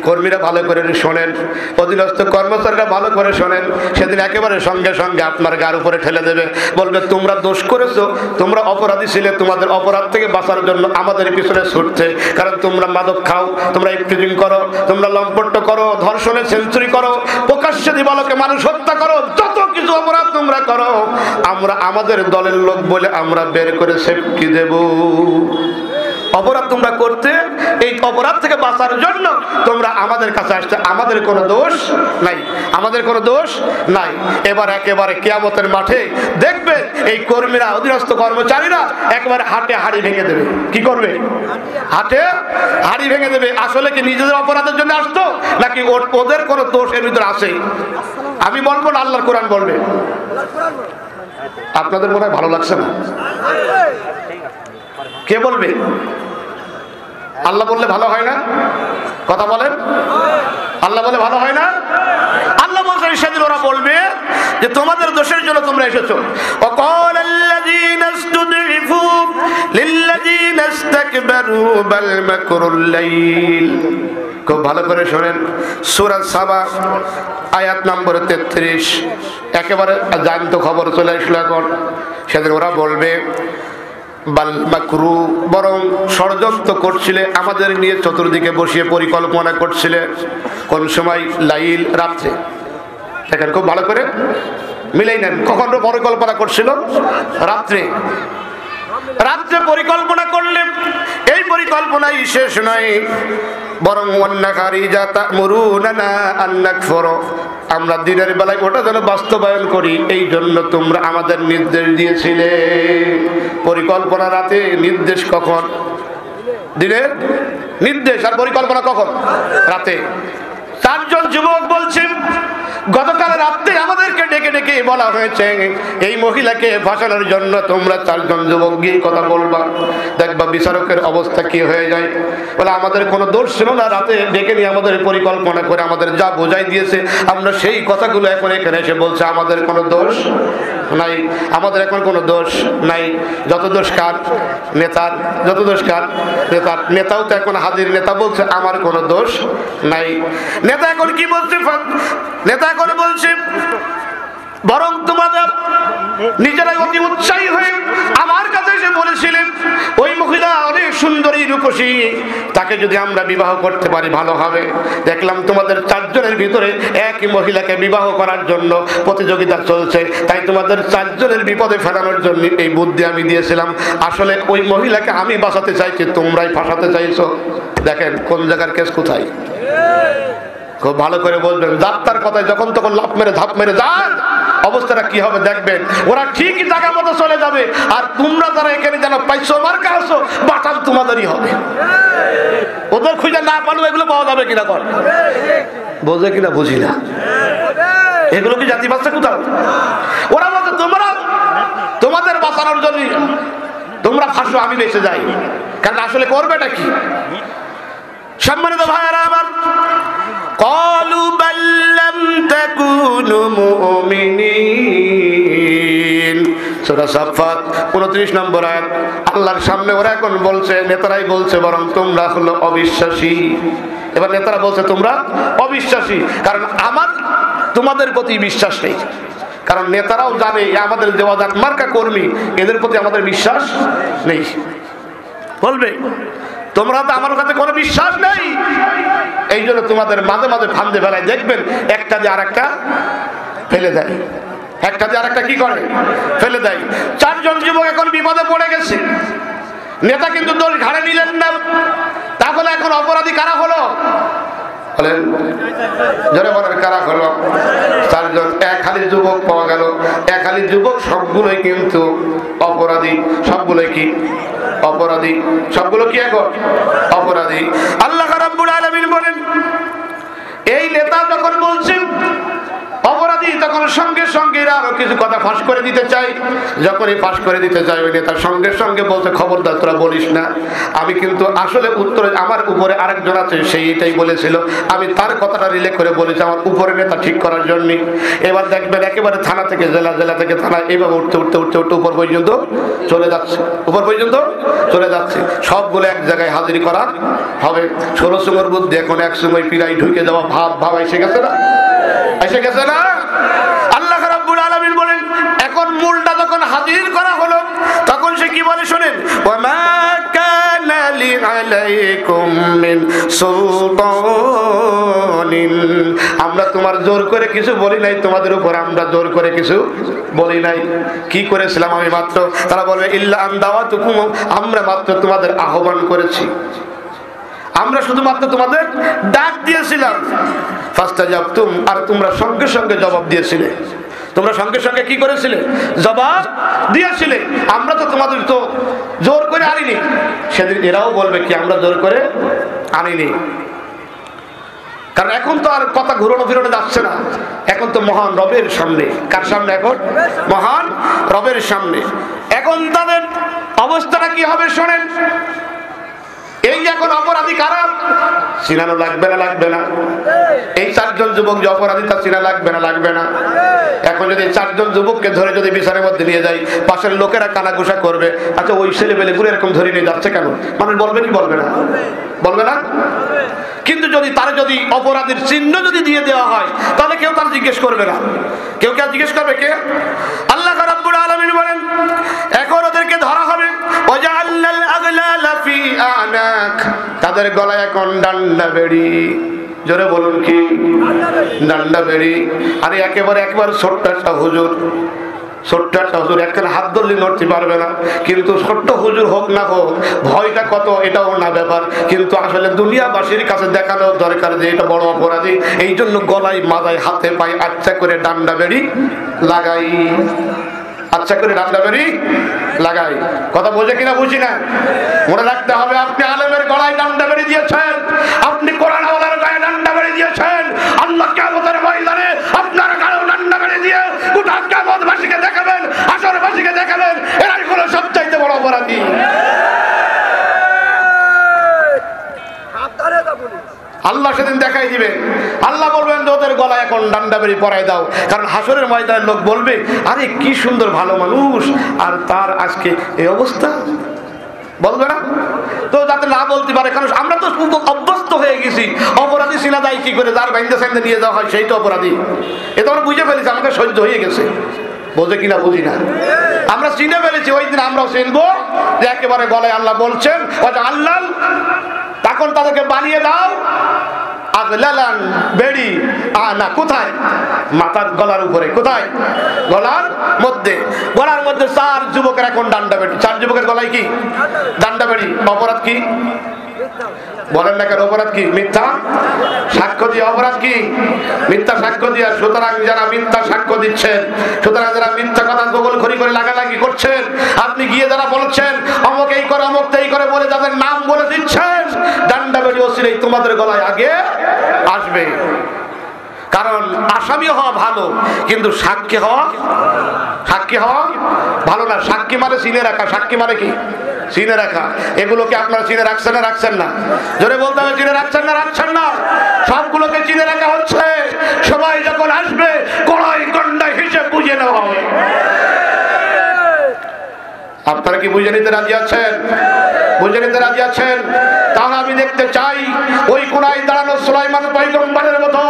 কর্মীরা ভালো করে শোনেন, অধীনস্থ কর্মচারীরা ভালো করে শোনেন। সেদিন একেবারে সঙ্গে সঙ্গে আপনার গার উপরে ঠেলে দেবে, বলবে তোমরা দোষ করেছো, তোমরা অপরাধী ছিলে, তোমাদের অপরাধ থেকে বাঁচার জন্য আমাদের পিছনে ছুটছে। কারণ তোমরা মাদক খাও, তোমরা ইফটিজিং করো, তোমরা লম্পট করো, ধর্ষণে সেঞ্চুরি করো, প্রকাশ্যে দিবালোকে মানুষ হত্যা করো, যত কিছু অপরাধ তোমরা করো, আমরা আমাদের দলের লোক বলে আমরা বের করে সেফটি দেব। অপরাধ তোমরা করতে, এই অপরাধ থেকে বাঁচার জন্য তোমরা আমাদের কাছে আসতে, আমাদের কোনো দোষ নাই, আমাদের কোনো দোষ নাই। এবার একেবারে কিয়ামতের মাঠে দেখবে এই কর্মীরা, অধীনস্থ কর্মচারীরা একেবারে হাটে হাড়ি ভেঙে দেবে। কি করবে? হাটে হাড়ি ভেঙে দেবে। আসলে কি নিজেদের অপরাধের জন্য আসতো, নাকি ওদের কোনো দোষ এর ভিতরে আসে? আমি বলবো না, আল্লাহর কোরআন বলবে। আপনাদের মনে হয় ভালো লাগছে না? কে বলবে? আল্লাহ বললে ভালো হয় না? কথা বলেন। আল্লাহ বলে ভালো হয় না? আল্লাহ বলছেন সেদিন ওরা বলবে যে তোমাদের দোষের জন্য তোমরা এসেছো। ওয়াকাল আল্লাযীনা ইসতুদঈফু লিল্লাযীনা ইসতাকবারু বাল মাকরুল লাইল। খুব ভালো করে শোনেন, সূরা সাবা আয়াত নম্বর 33। একেবারে জান্ত খবর চলে আসলো এখন। সেদিন ওরা বলবে বাল মাকরু, বরং ষড়যন্ত্র করছিলে, আমাদের নিয়ে চতুর্দিকে বসিয়ে পরিকল্পনা করছিলে। কোন সময়? লাইল, রাত্রে। দেখেন খুব ভালো করে মিলাই নেন, কখন পরিকল্পনা করছিল? রাত্রে। রাত্রে পরিকল্পনা করলে এই পরিকল্পনাই শেষ নয়, বরং আমরা দিনের বেলায় ওটা যেন বাস্তবায়ন করি, এই জন্য তোমরা আমাদের নির্দেশ দিয়েছিলে। পরিকল্পনা রাতে, নির্দেশ কখন? দিনের নির্দেশ, আর পরিকল্পনা কখন? রাতে। চারজন যুবক বলছেন গতকাল রাতে আমাদেরকে ডেকে ডেকে বলা হয়েছে এই মহিলাকে ফাঁসানোর জন্য তোমরা চারজন যুবক গিয়ে কথা বলবা, দেখবা বিচারকের অবস্থা কি হয়ে যায়। বলে আমাদের কোনো দোষ ছিল না, রাতে ডেকে নিয়ে আমাদের পরিকল্পনা করে আমাদের যা বোঝাই দিয়েছে আমরা সেই কথাগুলো এখন এখানে এসে বলছে আমাদের কোনো দোষ নাই, আমাদের এখন কোনো দোষ নাই। যত দোষ কার? নেতার। যত দোষ কার? নেতার। নেতাও তো এখন হাজির, নেতা বলছে আমার কোনো দোষ নাই। নেতা এখন কি বলছে? নেতা এখন বলছে বরং তোমাদের নিজেরাই অতি উৎসাহী হয়ে আমার কাছে এসে বলেছিলেন ওই মহিলা অনেক সুন্দরী রূপসী, তাকে যদি আমরা বিবাহ করতে পারি ভালো হবে। দেখলাম তোমাদের 4 জনের ভিতরে একই মহিলাকে বিবাহ করার জন্য প্রতিযোগিতা চলছে, তাই তোমাদের 4 জনের বিপদে ফেলানোর জন্য এই বুদ্ধি আমি দিয়েছিলাম। আসলে ওই মহিলাকে আমি বাঁচাতে চাইছি, তোমরাই ফাঁসাতে চাইছো। দেখেন কোন জায়গার কেস কোথায়, খুব ভালো করে বলবেন। যাত্রার কথায় যখন তখন লাফ মেরে ধাপ মেরে যান, অবস্থাটা কি হবে দেখবেন। ওরা ঠিকই জায়গা মতো চলে যাবে, আর তোমরা যারা এখানে যেন পাইছো মার্কা আছো, বাটাম তোমাদেরই হবে। ওদের খুঁজে না পারলে এগুলো পাওয়া যাবে কিনা, কর বোঝে কিনা বুঝি না। এগুলো কি জাতি বাচ্চা কোথাও? ওরা বলছে তোমরা তোমাদের বাঁচানোর জন্য তোমরা ফাঁসো, আমি বেঁচে যাই। কারণ আসলে করবেটা কি? সম্মানিত ভাইয়েরা আমার, ক্বালু বাল লাম তাকুনু মুমিনিন, সূরা সাফফাত 29 নম্বর আয়াত। আল্লাহর সামনে ওরা এখন বলছে, নেতারাই বলছে বরং তোমরা হলো অবিশ্বাসী। এবার নেতারা বলছে তোমরা অবিশ্বাসী, কারণ আমার তোমাদের প্রতি বিশ্বাস নেই। কারণ নেতারাও জানে আমাদের দেওয়াজাত মার্কা কর্মী, এদের প্রতি আমাদের বিশ্বাস নেই। বলবে তোমরা তো আমার কাছে কোনো বিশ্বাস নেই, এই জন্য তোমাদের মাঝে মাঝে ফান্দে ফেলায়। দেখবেন একটা দিয়ে আর একটা ফেলে দেয়, একটা দিয়ে আর একটা কি করে ফেলে দেয়। 4 জন যুবক এখন বিপদে পড়ে গেছে, নেতা কিন্তু দোষ ঘাড়ে নিলেন না। তাহলে এখন অপরাধী কারা হলো? বলেন জোরে বলেন, কারা হলো? 4 জন। এক হালি যুবক পাওয়া গেল। এক হালি যুবক সবগুলোই কিন্তু অপরাধী। সবগুলোই কি অপরাধী? সবগুলো কি এখন অপরাধী? আল্লাহ রাব্বুল আলামিন বলেন, এই নেতা যখন বলছেন অপরাধী, তখন সঙ্গে সঙ্গে আরো কিছু কথা ফাঁস করে দিতে চাই। যখনই ফাঁস করে দিতে চাই, ওই নেতা সঙ্গে সঙ্গে বলতে, খবরদার তোরা বলিস না, আমি কিন্তু আসলে উত্তরে আমার উপরে আরেকজন আছে, সেই এটাই বলেছিল, আমি তার কথাটা রিলে করে বলেছি আমার উপরে নেতা ঠিক করার জন্য। এবার দেখবেন একেবারে থানা থেকে জেলা, জেলা থেকে থানা, এইভাবে উঠতে উঠতে উঠতে উঠতে উপর পর্যন্ত চলে যাচ্ছে, উপর পর্যন্ত চলে যাচ্ছে। সবগুলো এক জায়গায় হাজির করা হবে। 16 সুমর বুদ্ধি এখন এক সময় পিরাই ঢুকে যাওয়া ভাব এসে গেছে না, এসে গেছে না? আল্লাহ রাব্বুল আলামিন বলেন, এখন মূলটা যখন হাজির করা হলো, তখন সে কি বলে শোনেন, ওয়ামা কানা লি আলাইকুম মিন সুলতানিন, আমরা তোমার জোর করে কিছু বলি নাই, তোমাদের উপর আমরা জোর করে কিছু বলি নাই। কি করেছিলাম আমি মাত্র? তারা বলবে ইল্লা আন দাওয়াতুকুম, আমরা মাত্র তোমাদের আহ্বান করেছি, আমরা শুধুমাত্র তোমাদের ডাক দিয়েছিলাম। ফাস্তাজাবতুম, আর তোমরা সঙ্গে সঙ্গে জবাব দিয়েছিলে। তোমরা সঙ্গে সঙ্গে কি করেছিলে? জবাব দিয়েছিলে। আমরা তো তোমাদের তো জোর করে আনিনি। সেদিন এরাও বলবে কি আমরা জোর করে আনিনি। কারণ এখন তো আর কথা ঘুরোনো ফিরোনো যাচ্ছে না, এখন তো মহান রবের সামনে। কার সামনে? এখন মহান রবের সামনে। এখন তাদের অবস্থাটা কি হবে শোনেন। এই এখন অপরাধী কারা? চিনানো লাগবে না, লাগবে না? এই 4 জন যুবক যে অপরাধী, তা চিনা লাগবে না, লাগবে না? এখন যদি 4 জন যুবককে ধরে যদি বিচারের মধ্যে নিয়ে যায়, পাশের লোকেরা কানাঘুষা করবে, আচ্ছা ওই ছেলেবেলে গুলো এরকম ধরে নিয়ে যাচ্ছে কেন? মানুষ বলবে কি বলবে না? বলবে না? কিন্তু যদি তার যদি অপরাধীর চিহ্ন যদি দিয়ে দেওয়া হয়, তাহলে কেউ তার জিজ্ঞেস করবে না। কেউ কে জিজ্ঞেস করবে? কে? আল্লাহ রাব্বুল আলামিন বলেন, এখন ওদেরকে ধরা হবে। ওয়াজআলনাল আগলালা ফি আনাক, তাদের গলায় এখন ডান্ডা বেড়ি। জোরে বলুন কি? ডান্ডা বেড়ি। আরে একেবারে ছোট্ট একটা হুজুর, ছোট্ট একটা হুজুর, একখানে হাত ধরলে নড়তে পারবে না। কিন্তু ছোট্ট হুজুর হোক না হোক, ভয়টা কত এটাও না ব্যাপার। কিন্তু আসলে দুনিয়াবাসীর কাছে দেখানো দরকার যে এটা বড় অপরাধী। এই জন্য গলায়, মাথায়, হাতে পায়ে আচ্ছা করে ডান্ডা বেড়ি লাগাই, আচ্ছা করে ডান্ডা বেড়ি লাগাই। কথা বোঝে কিনা বুঝি না? মনে রাখতে হবে, আপনি আলেমের গলায় ডান্ডা বেড়ি দিয়েছেন, আপনি কোরআন ওয়ালার গায়ে ডান্ডা বেড়ি দিয়েছেন, আল্লাহ কিয়ামতের ময়দানে আপনার গায়ে ডান্ডা বেড়ি দিয়ে গোটা কিয়ামতবাসীকে দেখাবেন, হাশরবাসীকে দেখাবেন, এরাই হলো সবচাইতে বড় অপরাধী। আল্লাহ সেদিন দেখাই দিবেন। আল্লাহ বলবেন যে ওদের গলায় এখন ডান্ডা বেড়ি পরাই দাও। কারণ হাসরের ময়দানের লোক বলবে, আরে কি সুন্দর ভালো মানুষ, আর তার আজকে এই অবস্থা। বলবে না? তো যাতে না বলতে পারে, কারণ আমরা তো অভ্যস্ত হয়ে গেছি। অপরাধী চিনা যায় কি করে? যার বাইন্দা সাইন্দা নিয়ে যাওয়া হয় সেই তো অপরাধী। এটা আমরা বুঝে ফেলেছি, আমাকে সহ্য হয়ে গেছে। বোঝে কিনা বুঝি না, আমরা চিনে ফেলেছি। ওই দিন আমরাও চিনবো যে একেবারে গলায় আল্লাহ বলছেন আল্লাহ, তখন তাদেরকে বানিয়ে দাও আগলালান বেড়ি। না, কোথায়? মাথার গলার উপরে। কোথায়? গলার মধ্যে। গলার মধ্যে 4 যুবকের এখন ডান্ডা বেড়ি। 4 যুবকের গলায় কি? ডান্ডা বেড়ি। অপরাধ কি? বলেন না কেন? অপরাধ কি? মিথ্যা সাক্ষ্য দিয়ে। অপরাধ কি? মিথ্যা সাক্ষ্য দিয়া। সুতরাং যারা মিথ্যা সাক্ষ্য দিচ্ছেন, সুতরাং যারা মিথ্যা কথা দখলখড়ি করে লাগালাগি করছেন, আপনি গিয়ে যারা বলছেন অমুক এই করে অমুক এই করে বলে যাদের নাম বলে দিচ্ছেন, ডান্ডা বেড়ি অচিরেই তোমাদের গলায় আগে আসবে। কারণ আসামি হওয়া ভালো, কিন্তু সাক্ষী হওয়া ভালো না। সাক্ষী মানে চিনে রাখা। সাক্ষী মানে কি? চিনে রাখা। এগুলোকে আপনারা চিনে রাখছেন না রাখছেন না? জোরে বলতে হবে, চিনে রাখছেন না রাখছেন না? সবগুলোকে চিনে রাখা হচ্ছে। সবাই যখন আসবে কড়াই গন্ডায় হিসেব বুঝে নেওয়া হবে। আপনারা কি বুঝে নিতে রাজি আছেন? বুঝে নিতে রাজি আছেন? তাহলে আমি দেখতে চাই ওই কোনায় দাঁড়ানো সুলাইমান পয়গম্বরের মতো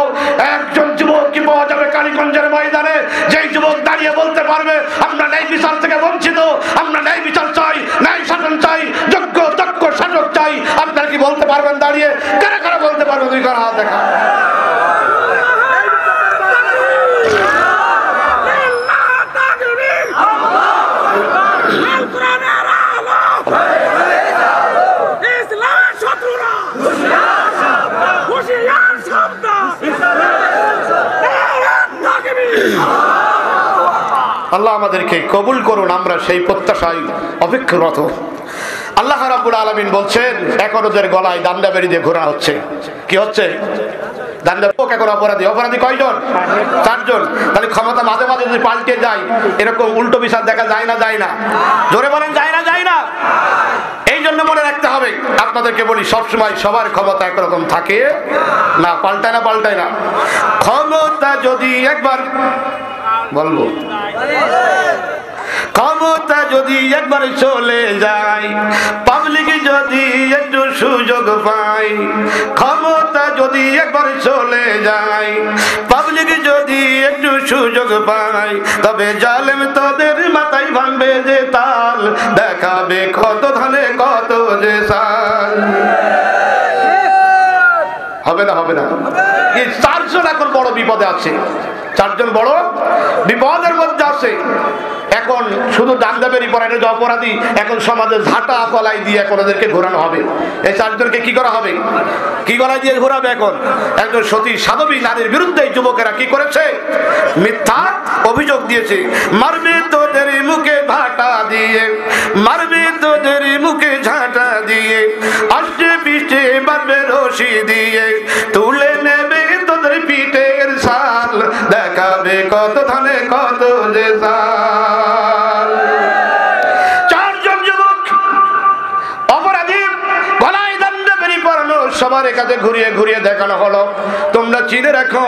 একজন যুবক কি পাওয়া যাবে কালীগঞ্জের ময়দানে, যেই যুবক দাঁড়িয়ে বলতে পারবে আমরা ন্যায় বিচার থেকে বঞ্চিত, আমরা ন্যায় বিচার চাই, ন্যায় শাসন চাই, যোগ্য দক্ষ শাসক চাই। আপনারা কি বলতে পারবেন দাঁড়িয়ে? কারা কারা বলতে পারবে? দুই কারা হাত দেখা। আল্লাহ আমাদেরকে কবুল করুন, আমরা সেই প্রত্যাশায় অপেক্ষারত। আল্লাহ রাব্বুল আলামিন বলছেন এখন ওদের গলায় ডান্ডা বেড়ি দিয়ে ঘোরা হচ্ছে। কি হচ্ছে? ডান্ডা। এখন অপরাধী। অপরাধী কয়জন? 4 জন। তাহলে ক্ষমতা মাঝে মাঝে যদি পাল্টে যায়, এরকম উল্টো বিচার দেখা যায় না যায় না? জোরে বলেন, যায় না যায় না? এই জন্য মনে রাখতে হবে, আপনাদেরকে বলি সবসময় সবার ক্ষমতা একরকম থাকে না, পাল্টায় না, পাল্টায় না। ক্ষমতা যদি একবার বলবো, ক্ষমতা যদি একবার চলে যায়, পাবলিক যদি একটু সুযোগ পায়, ক্ষমতা যদি একবার চলে যায়, পাবলিক যদি একটু সুযোগ পায়, তবে জালেম তোদের মাথায় ভাঙবে যে তাল, দেখাবে কত ধানে কত যে সাল। হবে না? হবে না? এই 4 জন এখন বড় বিপদে আছে। 4 জন বড় বিপদের মধ্যে আছে। এখন শুধু ডান্ডা বেড়ি পড়া এটা যে অপরাধী, এখন সমাজে ঝাঁটা কলাই দিয়ে এখন ওদেরকে ঘোরানো হবে। এই 4 জনকে কি করা হবে? কি গলায় দিয়ে ঘোরাবে? এখন একজন সতী সাধবী নারীর বিরুদ্ধে যুবকেরা কি করেছে? মিথ্যা অভিযোগ দিয়েছে। মারবে তোদের মুখে ঝাঁটা দিয়ে, মারবে তোদের মুখে ঝাঁটা দিয়ে, আসছে পিঠে মারবে রশি দিয়ে, তুলে নেবে তোদের পিঠের ছাল, দেখাবে কত ধানে কত যে সাল। 4 জন যুবক অপরাধী গলায় ডান্ডা বেড়ি পরানো, সবার কাছে ঘুরিয়ে ঘুরিয়ে দেখানো হলো। তোমরা চিনে রাখো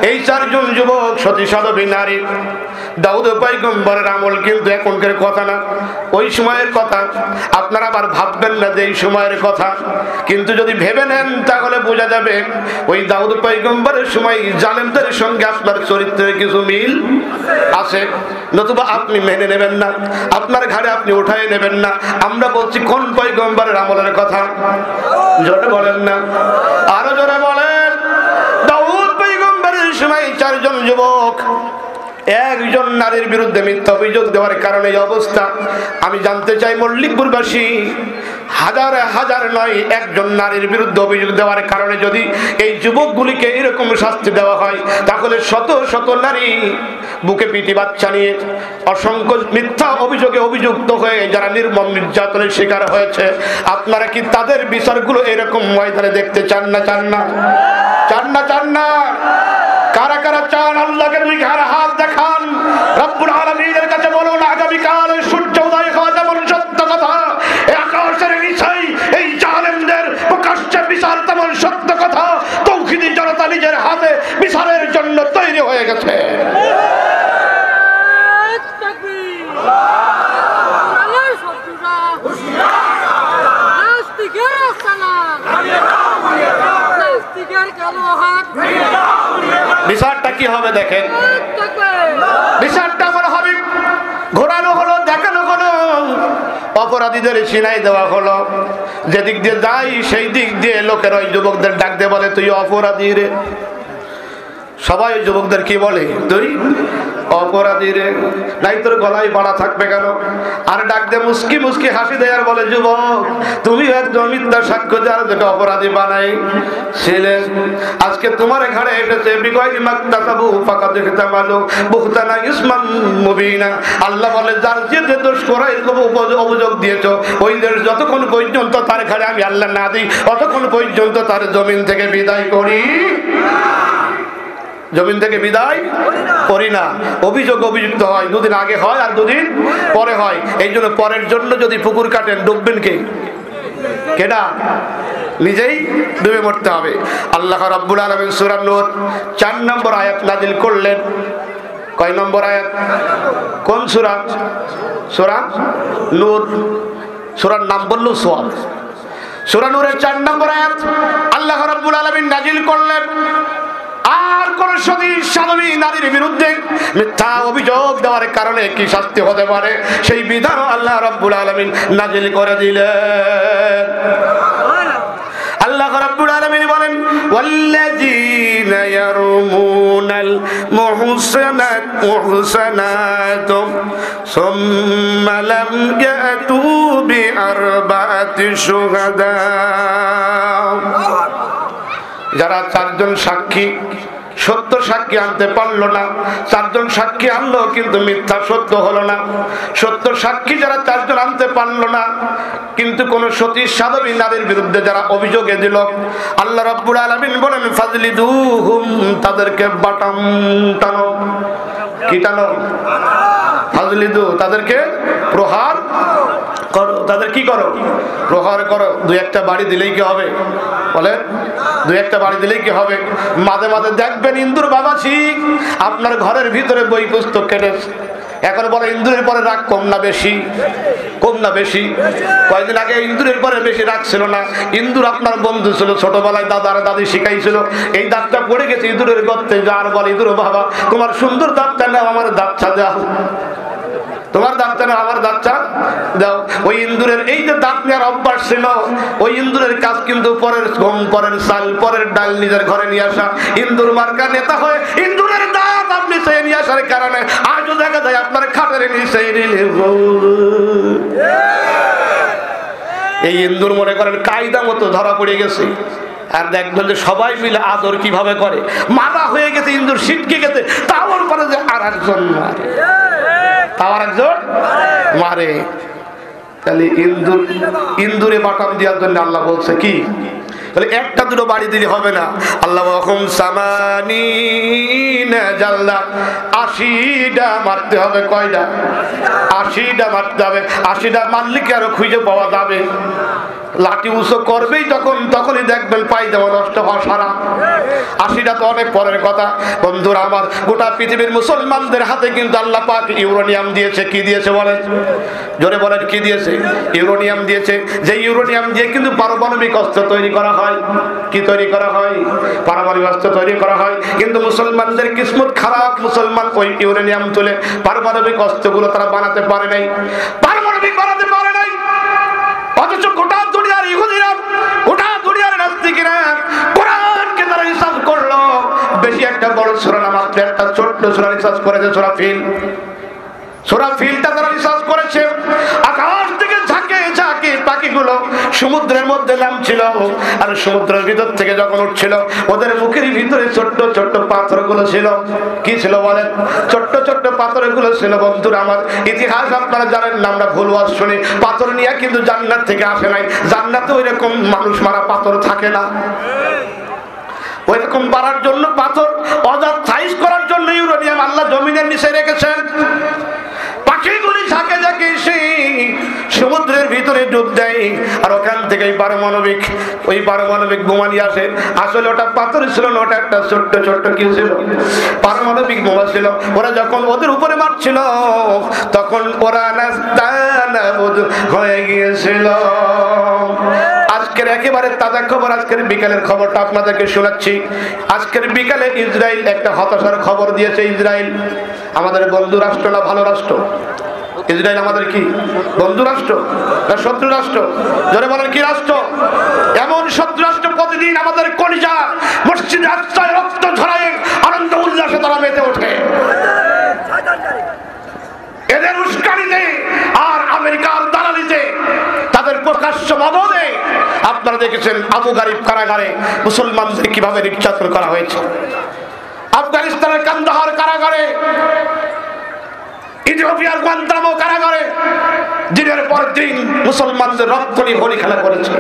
এই 4 জন যুবক সতী সাধবী নারী। দাউদ পয়গম্বরের আমল কিন্তু এখনকার কথা না, ওই সময়ের কথা। আপনারা আবার ভাববেন না যে এই সময়ের কথা, কিন্তু যদি ভেবে নেন তাহলে বোঝা যাবে ওই দাউদ পয়গম্বরের সময় জালেমদের সঙ্গে আপনার চরিত্রের কিছু মিল আছে, নতুবা আপনি মেনে নেবেন না, আপনার ঘাড়ে আপনি উঠায় নেবেন না। আমরা বলছি কোন পয়গম্বরের আমলের কথা? জোরে বলেন না, আরো জোরে বলেন। দাউদ পয়গম্বরের সময় 4 জন যুবক একজন নারীর বিরুদ্ধে মিথ্যা অভিযোগ দেওয়ার কারণে এই অবস্থা। আমি জানতে চাই মল্লিকপুরবাসী, হাজার হাজার নয়, একজন নারীর বিরুদ্ধে অভিযোগ দেওয়ার কারণে যদি এই যুবকগুলিকে এরকম শাস্তি দেওয়া হয়, তাহলে শত শত নারী বুকে পিটি বাচ্চা নিয়ে অসংখ্য মিথ্যা অভিযোগে অভিযুক্ত হয়ে যারা নির্মম নির্যাতনের শিকার হয়েছে, আপনারা কি তাদের বিচারগুলো এরকম ময়দানে দেখতে চান না? চান না? চান না? চান না? কারা কারা চান? আল্লাহকে 2 ঘাড় হাত দেখান, রব্বুল আলামিনের কাছে বলুন আগামীকাল সূর্য উদয় হওয়া যেমন সত্য কথা, এই আকাশের নিচেই এই জালেমদের প্রকাশ্যে বিচার তেমন সত্য কথা। তৌহিদি জনতা নিজের হাতে বিচারের জন্য তৈরি হয়ে গেছে। বিচারটা কি হবে দেখেন, বিচারটা আমার হবে অপরাধীদের সিনাই দেওয়া হলো, যেদিক দিয়ে যাই সেই দিক দিয়ে লোকের ওই যুবকদের ডাক দিয়ে বলে তুই অপরাধী রে। সবাই যুবকদের কি বলে? তুই অপরাধী রে, নাই তোর গলায় বাড়া থাকবে কেন? আর ডাক দিয়ে মুস্কি মুস্কি হাসি দেয় আর বলে যুবক তুমি একজন মিথ্যা সাক্ষ্য যার যেটা অপরাধী বানাই ছেলে, আজকে তোমার ঘরে এসেছে বিগয়রি মাকতাসাবু ফাকাদ ইহতামালু বুহতানা ইসমান মুবিনা। আল্লাহ বলে যার যে দোষ করাই অভিযোগ দিয়েছো ওই দোষ যতক্ষণ পর্যন্ত তার ঘরে আমি আল্লাহ না দিই ততক্ষণ পর্যন্ত তার জমিন থেকে বিদায় করি, জমিন থেকে বিদায় করি না। অভিযোগ অভিযুক্ত হয়, দুদিন আগে হয় আর দুদিন পরে হয়। এই জন্য পরের জন্য যদি পুকুর কাটেন ডুববেন কে? কেডা? নিজেই ডুবে মরতে হবে। আল্লাহ রাব্বুল আলামিন সূরা নূর 4 নম্বর আয়াত নাযিল করলেন। কয় নম্বর আয়াত? কোন সূরা? সূরা নূর। সূরার নাম বললো সোয়াদ। সূরা নূরের 4 নম্বর আয়াত আল্লাহ রাব্বুল আলামিন নাযিল করলেন। আর কোন সতী সাধবী নারীর বিরুদ্ধে মিথ্যা অভিযোগ দেওয়ার কারণে কি শাস্তি হতে পারে সেই বিধান আল্লাহ রাব্বুল আলামিন নাযিল করে দিলেন। আল্লাহ রাব্বুল আলামিন বলেন ওয়াল্লাযীনা ইয়ারমুনাল মুহসানাত সুম্মা লাম ইয়াতু বিআরবাতি শুহাদা। যারা 4 জন সাক্ষী সত্য সাক্ষী আনতে পারলো না, 4 জন সাক্ষী আনলো কিন্তু মিথ্যা সত্য হলো না। সত্য সাক্ষী যারা 4 জন আনতে পারলো না কিন্তু কোন সতী সাধবী নারীর বিরুদ্ধে যারা অভিযোগে দিল, আল্লাহ রাব্বুল আলামিন বলেন ফাজলিদুহুম, তাদেরকে বাটাম টানো। কি টানো? ফাজলিদু, তাদেরকে প্রহার করো। তাদের কি করো? প্রহার করো। 2-1টা বাড়ি দিলেই কি হবে? বলে 2-1টা বাড়ি দিলেই কি হবে? মাঝে মাঝে দেখবেন ইন্দুর বাবাজি আপনার ঘরের ভিতরে বই পুস্তক কেটেছে। এখন বলে ইন্দুরের পরে রাগ কম না বেশি? কম না বেশি? কয়েকদিন আগে ইন্দুরের পরে বেশি রাগ ছিল না। ইন্দুর আপনার বন্ধু ছিল, ছোটবেলায় দাদা আর দাদি শিখাইছিল। এই দাঁতটা পড়ে গেছে ইঁদুরের গর্তে, আর বলে ইঁদুর বাবা তোমার সুন্দর দাঁতটা নাও, আমার দাঁতটা দাও, তোমার দাঁতটা না আমার দাঁতটা দাও। ওই ইন্দুরের এই যে দাঁত নেওয়ার অভ্যাস ছিল, ওই ইন্দুরের কাজ কিন্তু পরের গম, পরের চাল, পরের ডাল নিজের ঘরে নিয়ে আসা। ইন্দুর মার্কা নেতা হয়ে ইন্দুরের দাঁত আপনি চেয়ে নিয়ে আসার কারণে আজও দেখা যায় আপনার খাটের নিচে। এই ইন্দুর মনে করেন কায়দা মতো ধরা পড়ে গেছে। আর দেখবেন যে সবাই মিলে আদর কিভাবে করে, মাথা হয়ে গেছে ইন্দুর ছিটকে গেছে, তাওয়ার পরে যে আর একজন মারে, তাওয়ার একজন মারে। তাহলে ইন্দুরে বাটাম দেওয়ার জন্য আল্লাহ বলছে কি? তাহলে 1টা-2টো বাড়ি দিলে হবে না। আল্লাহ হুকুম সামানিনা জাল্লা, 80টা মারতে হবে। কয়টা? 80টা মারতে হবে। 80টা মারলে কি আরো খুঁজে পাওয়া যাবে? লাঠি উঁচু করবেই তখনই দেখবেন পায়জামা নষ্ট হওয়া সারা। 80টা তো অনেক পরের কথা। বন্ধুরা আমার, গোটা পৃথিবীর মুসলমানদের হাতে কিন্তু আল্লাহ পাক ইউরেনিয়াম দিয়েছে। কি দিয়েছে বলেন? জোরে বলেন, কি দিয়েছে? ইউরেনিয়াম দিয়েছে। যে ইউরেনিয়াম দিয়ে কিন্তু পারমাণবিক অস্ত্র তৈরি করা হয়। কি তৈরি করা হয়? পারমাণবিক অস্ত্র তৈরি করা হয়। কিন্তু মুসলমানদের কিসমত খারাপ, মুসলমান ওই ইউরেনিয়াম তুলে পারমাণবিক অস্ত্রগুলো তারা বানাতে পারে নাই, পারমাণবিক বানাতে পারে নাই। অথচ গোটা দুনিয়ার ইহুদিরা, গোটা দুনিয়ার নাস্তিকেরা কোরআনকে তারা রিসার্চ করলো। বেশি একটা বড় সূরা না, মাত্র একটা ছোট্ট সূরা রিসার্চ করেছে, সূরা ফিল। সূরা ফিলটা তারা রিসার্চ করেছে। আকাশ থেকে ঝাঁকে ঝাঁকে পাখিগুলো সমুদ্রের মধ্যে নামছিল, আর সমুদ্রের ভিতর থেকে যখন উঠছিল ওদের মুখের ভিতরে ছোট্ট ছোট্ট পাথরগুলো ছিল। কি ছিল বলেন? ছোট্ট ছোট্ট পাথরগুলো ছিল। বন্ধুরা আমার, ইতিহাস আপনারা জানেন না, আমরা ভুল ওয়াজ শুনি। পাথর নিয়ে কিন্তু জান্নাত থেকে আসে নাই। জান্নাতে ওই রকম মানুষ মারা পাথর থাকে না। ওই রকম বাড়ার জন্য পাথর অজাত সাইজ করার জন্য ইউরেনিয়াম আল্লাহ জমিনের নিচে রেখেছেন। পাখিগুলি ঝাঁকে ঝাঁকে এসে সমুদ্রের ভিতরে ডুব দেয়, আর ওখান থেকে ওই পারমাণবিক বোমা নিয়ে আসে। আসলে ওটা পাথর ছিল না, ওটা একটা ছোট্ট ছোট্ট কি ছিল? পারমাণবিক বোমা ছিল। ওরা যখন ওদের উপরে মারছিল তখন ওরা নাস্তানাবুদ হয়ে গিয়েছিল। আজকের একেবারে তাজা খবর, আজকের বিকালের খবরটা আপনাদেরকে শোনাচ্ছি। আজকের বিকালে ইসরায়েল একটা হতাশার খবর দিয়েছে। ইসরায়েল আমাদের বন্ধু রাষ্ট্র না ভালো রাষ্ট্র? ইসরায়েল আমাদের কি বন্ধু রাষ্ট্র না শত্রু রাষ্ট্র? জোরে বলেন কি রাষ্ট্র? এমন শত্রু রাষ্ট্র প্রতিদিন আমাদের কলিজা মসজিদে আকসায় রক্ত ঝরায় আনন্দ উল্লাসে তারা মেতে ওঠে। এদের উস্কানিতে আর আমেরিকার দালালিতে তাদের প্রকাশ্য মদদে আপনারা দেখেছেন আবু গারিব কারাগারে মুসলমানদের কিভাবে নির্যাতন করা হয়েছে। আফগানিস্তানের কান্দাহার কারাগারে, ইথিওপিয়ার গুয়ান্তানামো কারাগারে দিনের পর দিন মুসলমানদের রক্ত নিয়ে হোলি খেলা করেছে।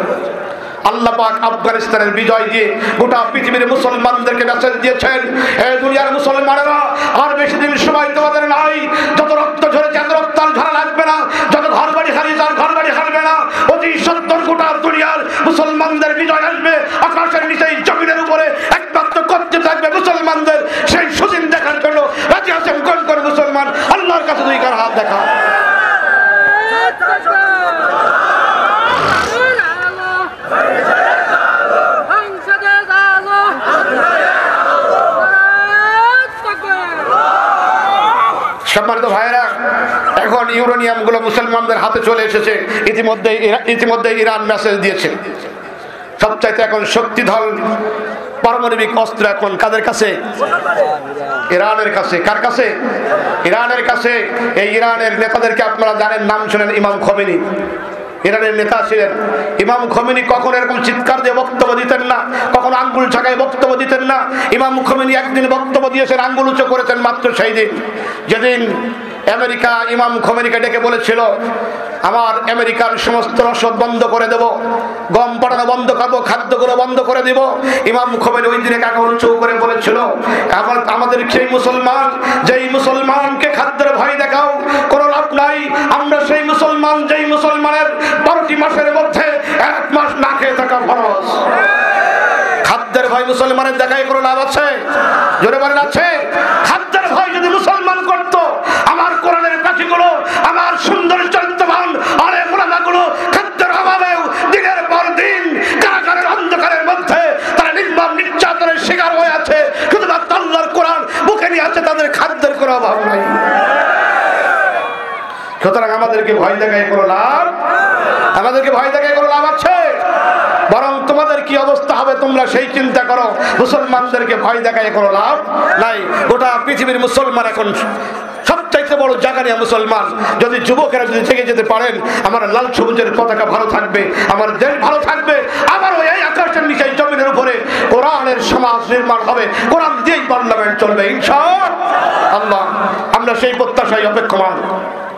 আল্লাহ পাক আফগানিস্তানের বিজয় দিয়ে গোটা পৃথিবীর মুসলমানদেরকে মেসেজ দিয়েছেন, এই দুনিয়ার মুসলমানেরা আর বেশি দিন সময় তোমাদের নাই। যত রক্ত ঝরেছে এত রক্ত আর ঝরা লাগবে না, যত ঘর বাড়ি হারিয়েছে আর ঘর বাড়ি হারবে না। অতি সত্তর গোটা দুনিয়ার মুসলমানদের বিজয় আসবে। আকাশের নিচে জমিনের উপরে একমাত্র করতে থাকবে মুসলমানদের সেই সুদিন দেখার জন্য রাজি আছেন কোন কোন মুসলমান? আল্লাহর কাছে দুই কার হাত দেখা। সম্মানিত ভাইরা, এখন ইউরেনিয়াম গুলো মুসলমানদের হাতে চলে এসেছে। ইতিমধ্যে ইরান মেসেজ দিয়েছে সবচাইতে এখন শক্তিধর পারমাণবিক অস্ত্র এখন কাদের কাছে? ইরানের কাছে। কার কাছে? ইরানের কাছে। এই ইরানের নেতাদেরকে আপনারা জানেন, নাম শুনেন, ইমাম খোমেনি ইরানের নেতা ছিলেন। ইমাম খোমেনি কখনো এরকম চিৎকার দিয়ে বক্তব্য দিতেন না, কখনো আঙ্গুল ঝাঁকায় বক্তব্য দিতেন না। ইমাম খোমেনি একদিন বক্তব্য দিয়েছেন, আঙ্গুল উঁচু করেছেন মাত্র সেই দিন যেদিন আমেরিকা ইমাম খোমেনিকে ডেকে বলেছিল, আমার আমেরিকার সমস্ত রসদ বন্ধ করে দেব, গম পাঠানো বন্ধ করবো, খাদ্যগুলো বন্ধ করে দিব। ইমাম খোমেনি ওই দিনে কাকা উঁচু করে বলেছিল, আমাদের সেই মুসলমান, যেই মুসলমানকে খাদ্যের ভয় দেখাও কোনো লাভ নাই। আমরা সেই মুসলমান যেই মুসলমানের 12টি মাসের মধ্যে 1 মাস না খেয়ে থাকা ফরজ। খাদ্যের ভয় মুসলমানের দেখায় কোনো লাভ আছে? জোরে বলেন আছে? খাদ্যের ভয় যদি মুসলমান করত, আমার কোরআনের পাখিগুলো, আমার সুন্দর চরিত্রবান আলেম ওলামাগুলো খাদ্যের অভাবেও দিনের পর দিন কারাগারের অন্ধকারের মধ্যে তারা নির্মম নির্যাতনের শিকার হয়ে আছে। শুধুমাত্র আল্লাহর কোরআন বুকে নিয়ে আছে, তাদের খাদ্যের কোনো অভাব নাই। সুতরাং আমাদেরকে ভয় দেখায় কোনো লাভ, আমাদেরকে ভয় দেখায় কোনো লাভ আছে? বরং তোমাদের কি অবস্থা হবে তোমরা সেই চিন্তা করো। মুসলমানদেরকে ভয় দেখায় কোনো লাভ নাই। গোটা পৃথিবীর মুসলমান এখন সবচাইতে বড় জাগানিয়া মুসলমান। যদি যুবকেরা যদি থেকে যেতে পারেন, আমার লাল সবুজের পতাকা ভালো থাকবে, আমার দেশ ভালো থাকবে, আবারও এই আকাশের নিচে জমিনের উপরে কোরআনের সমাজ নির্মাণ হবে, কোরআন দিয়েই পার্লামেন্ট চলবে ইনশাআল্লাহ। আমরা সেই প্রত্যাশায় অপেক্ষমান।